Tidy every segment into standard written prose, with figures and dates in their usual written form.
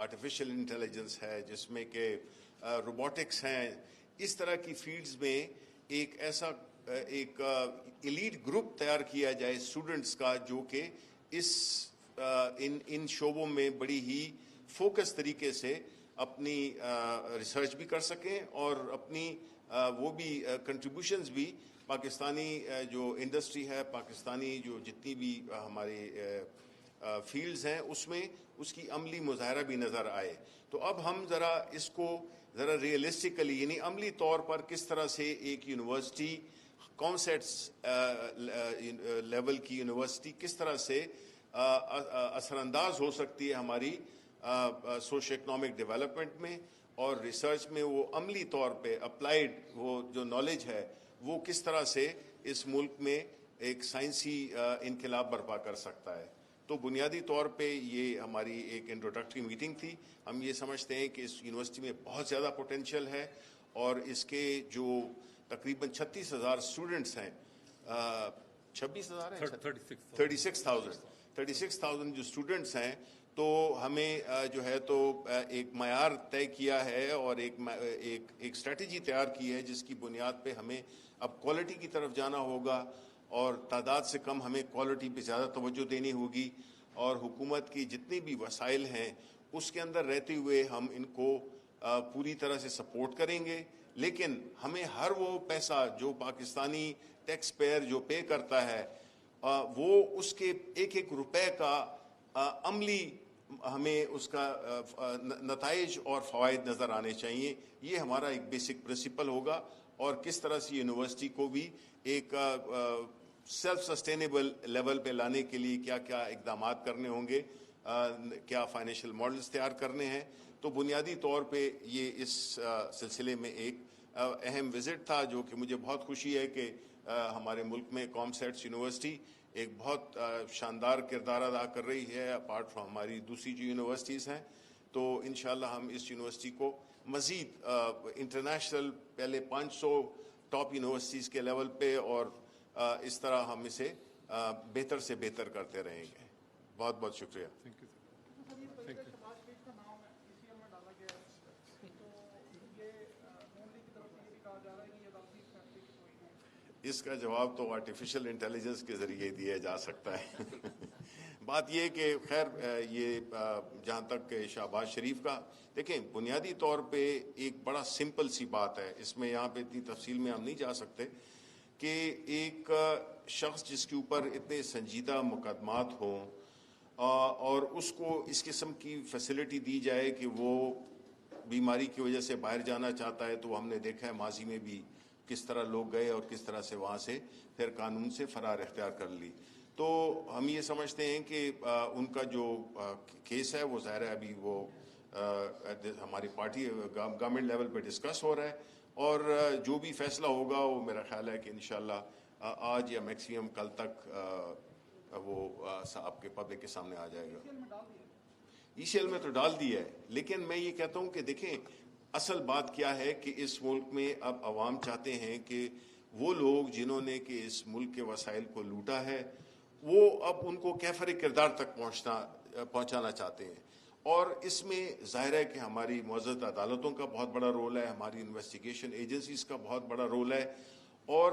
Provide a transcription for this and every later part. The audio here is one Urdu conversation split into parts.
آرٹیفیشل انٹیلیجنس ہے، جس میں کہ روبوٹکس ہیں، اس طرح کی فیلڈز میں ایک ایسا ایک ایلیٹ گروپ تیار کیا جائے اسٹوڈنٹس کا، جو کہ ان شعبوں میں بڑی ہی فوکس طریقے سے اپنی ریسرچ بھی کر سکیں اور اپنی وہ بھی کنٹریبیوشنز بھی پاکستانی جو انڈسٹری ہے، پاکستانی جو جتنی بھی ہمارے فیلڈز ہیں، اس میں اس کی عملی مظاہرہ بھی نظر آئے. تو اب ہم ذرا اس کو ذرا ریئلسٹکلی، یعنی عملی طور پر کس طرح سے ایک یونیورسٹی کانسیپٹس لیول کی یونیورسٹی کس طرح سے اثر انداز ہو سکتی ہے ہماری سوشو اکنامک ڈیولپمنٹ میں اور ریسرچ میں، وہ عملی طور پہ اپلائیڈ وہ جو نالج ہے وہ کس طرح سے اس ملک میں ایک سائنسی انقلاب برپا کر سکتا ہے. تو بنیادی طور پہ یہ ہماری ایک انٹروڈکٹری میٹنگ تھی. ہم یہ سمجھتے ہیں کہ اس یونیورسٹی میں بہت زیادہ پوٹینشیل ہے اور اس کے جو تقریباً 36,000 اسٹوڈنٹس ہیں، 36,000 36,000 جو اسٹوڈنٹس ہیں، تو ہمیں جو ہے تو ایک معیار طے کیا ہے اور ایک اسٹریٹجی تیار کی ہے، جس کی بنیاد پہ ہمیں اب کوالٹی کی طرف جانا ہوگا اور تعداد سے کم ہمیں کوالٹی پہ زیادہ توجہ دینی ہوگی، اور حکومت کی جتنی بھی وسائل ہیں اس کے اندر رہتے ہوئے ہم ان کو پوری طرح سے سپورٹ کریں گے. لیکن ہمیں ہر وہ پیسہ جو پاکستانی ٹیکس پیئر جو پے کرتا ہے، وہ اس کے ایک ایک روپے کا عملی ہمیں اس کا نتائج اور فوائد نظر آنے چاہیے. یہ ہمارا ایک بیسک پرنسپل ہوگا، اور کس طرح سے یونیورسٹی کو بھی ایک سیلف سسٹینیبل لیول پہ لانے کے لیے کیا کیا اقدامات کرنے ہوں گے، کیا فائنینشیل ماڈلز تیار کرنے ہیں. تو بنیادی طور پہ یہ اس سلسلے میں ایک اہم وزٹ تھا، جو کہ مجھے بہت خوشی ہے کہ ہمارے ملک میں کامسیٹس یونیورسٹی ایک بہت شاندار کردار ادا کر رہی ہے اپارٹ فرام ہماری دوسری جو یونیورسٹیز ہیں. تو انشاءاللہ ہم اس یونیورسٹی کو مزید انٹرنیشنل پہلے 500 ٹاپ یونیورسٹیز کے لیول پہ، اور اس طرح ہم اسے بہتر سے بہتر کرتے رہیں گے. بہت بہت شکریہ. اس کا جواب تو آرٹیفیشل انٹیلیجنس کے ذریعے دیا جا سکتا ہے. بات یہ کہ خیر یہ جہاں تک شہباز شریف کا، دیکھیں بنیادی طور پہ ایک بڑا سمپل سی بات ہے، اس میں یہاں پہ اتنی تفصیل میں ہم نہیں جا سکتے، کہ ایک شخص جس کے اوپر اتنے سنجیدہ مقدمات ہوں اور اس کو اس قسم کی فیسلٹی دی جائے کہ وہ بیماری کی وجہ سے باہر جانا چاہتا ہے. تو ہم نے دیکھا ہے ماضی میں بھی کس طرح لوگ گئے اور کس طرح سے وہاں سے پھر قانون سے فرار اختیار کر لی. تو ہم یہ سمجھتے ہیں کہ ان کا جو کیس ہے وہ ظاہر ہے ابھی وہ ہماری پارٹی گورنمنٹ لیول پہ ڈسکس ہو رہا ہے، اور جو بھی فیصلہ ہوگا وہ میرا خیال ہے کہ انشاءاللہ آج یا میکسیمم کل تک وہ آپ کے پبلک کے سامنے آ جائے گا. ECL میں تو ڈال دیا ہے، لیکن میں یہ کہتا ہوں کہ دیکھیں اصل بات کیا ہے کہ اس ملک میں اب عوام چاہتے ہیں کہ وہ لوگ جنہوں نے کہ اس ملک کے وسائل کو لوٹا ہے، وہ اب ان کو کیفر کردار تک پہنچانا چاہتے ہیں. اور اس میں ظاہر ہے کہ ہماری معزز عدالتوں کا بہت بڑا رول ہے، ہماری انویسٹیگیشن ایجنسیز کا بہت بڑا رول ہے، اور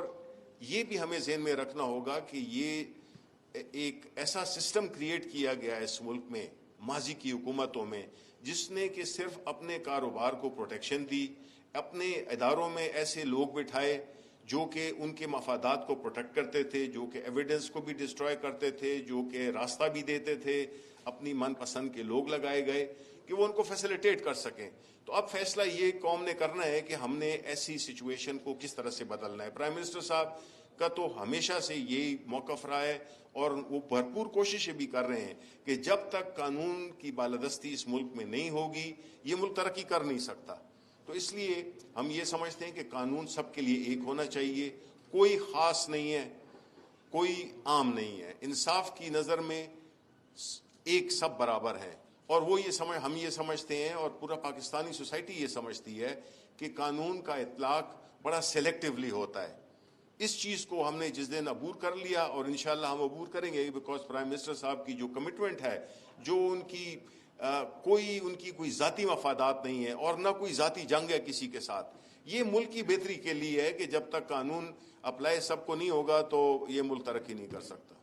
یہ بھی ہمیں ذہن میں رکھنا ہوگا کہ یہ ایک ایسا سسٹم کریٹ کیا گیا ہے اس ملک میں ماضی کی حکومتوں میں، جس نے کہ صرف اپنے کاروبار کو پروٹیکشن دی، اپنے اداروں میں ایسے لوگ بٹھائے جو کہ ان کے مفادات کو پروٹیکٹ کرتے تھے، جو کہ ایویڈنس کو بھی ڈسٹروائے کرتے تھے، جو کہ راستہ بھی دیتے تھے. اپنی من پسند کے لوگ لگائے گئے کہ وہ ان کو فیسیلیٹیٹ کر سکیں. تو اب فیصلہ یہ قوم نے کرنا ہے کہ ہم نے ایسی سچویشن کو کس طرح سے بدلنا ہے. پرائم منسٹر صاحب کا تو ہمیشہ سے یہی موقف رہا ہے، اور وہ بھرپور کوششیں بھی کر رہے ہیں کہ جب تک قانون کی بالادستی اس ملک میں نہیں ہوگی یہ ملک ترقی کر نہیں سکتا. تو اس لیے ہم یہ سمجھتے ہیں کہ قانون سب کے لیے ایک ہونا چاہیے، کوئی خاص نہیں ہے، کوئی عام نہیں ہے. انصاف کی نظر میں ایک سب برابر ہیں، اور وہ ہم یہ سمجھتے ہیں، اور پورا پاکستانی سوسائٹی یہ سمجھتی ہے کہ قانون کا اطلاق بڑا سیلیکٹیولی ہوتا ہے. اس چیز کو ہم نے جس دن عبور کر لیا، اور انشاءاللہ ہم عبور کریں گے، بیکاز پرائم منسٹر صاحب کی جو کمٹمنٹ ہے، جو ان کی کوئی ان کی کوئی ذاتی مفادات نہیں ہے اور نہ کوئی ذاتی جنگ ہے کسی کے ساتھ. یہ ملک کی بہتری کے لیے ہے کہ جب تک قانون اپلائی سب کو نہیں ہوگا تو یہ ملک ترقی نہیں کر سکتا.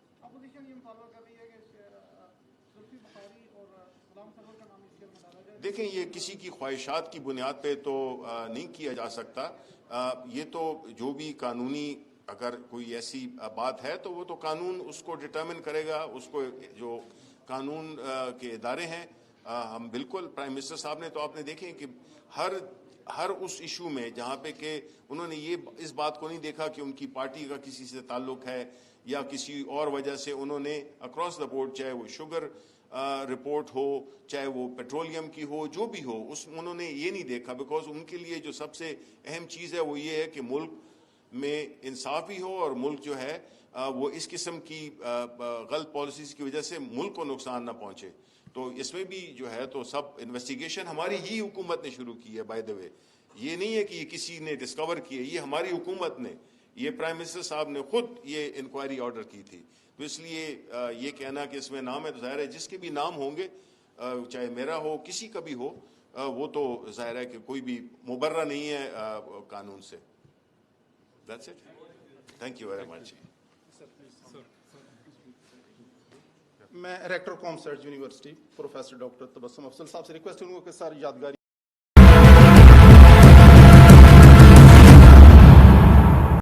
دیکھیں یہ کسی کی خواہشات کی بنیاد پہ تو نہیں کیا جا سکتا. یہ تو جو بھی قانونی اگر کوئی ایسی بات ہے تو وہ تو قانون اس کو ڈٹرمن کرے گا. اس کو جو قانون کے ادارے ہیں ہم بالکل پرائم منسٹر صاحب نے تو آپ نے دیکھیں کہ ہر اس ایشو میں جہاں پہ کہ انہوں نے یہ اس بات کو نہیں دیکھا کہ ان کی پارٹی کا کسی سے تعلق ہے یا کسی اور وجہ سے انہوں نے اکراس دا بورڈ چاہے وہ شوگر رپورٹ ہو چاہے وہ پیٹرولیم کی ہو جو بھی ہو انہوں نے یہ نہیں دیکھا. بیکاز ان کے لیے جو سب سے اہم چیز ہے وہ یہ ہے کہ ملک میں انصاف بھی ہو اور ملک جو ہے وہ اس قسم کی غلط پالیسیز کی وجہ سے ملک کو نقصان نہ پہنچے. تو اس میں بھی جو ہے تو سب انویسٹیگیشن ہماری ہی حکومت نے شروع کی ہے. بائی دا وے یہ نہیں ہے کہ یہ کسی نے ڈسکور کی ہے, یہ ہماری حکومت نے, یہ پرائم منسٹر صاحب نے خود یہ انکوائری آرڈر کی تھی. تو اس لیے یہ کہنا کہ اس میں نام ہے تو ظاہر ہے جس کے بھی نام ہوں گے چاہے میرا ہو کسی کا بھی ہو وہ تو ظاہر ہے کہ کوئی بھی مبرہ نہیں ہے قانون سے. That's it. Thank you very much. میں ریکٹر کام سرچ یونیورسٹی پروفیسر ڈاکٹر تبسم افضل صاحب سے ریکویسٹ کروں گا کہ ساری یادگاری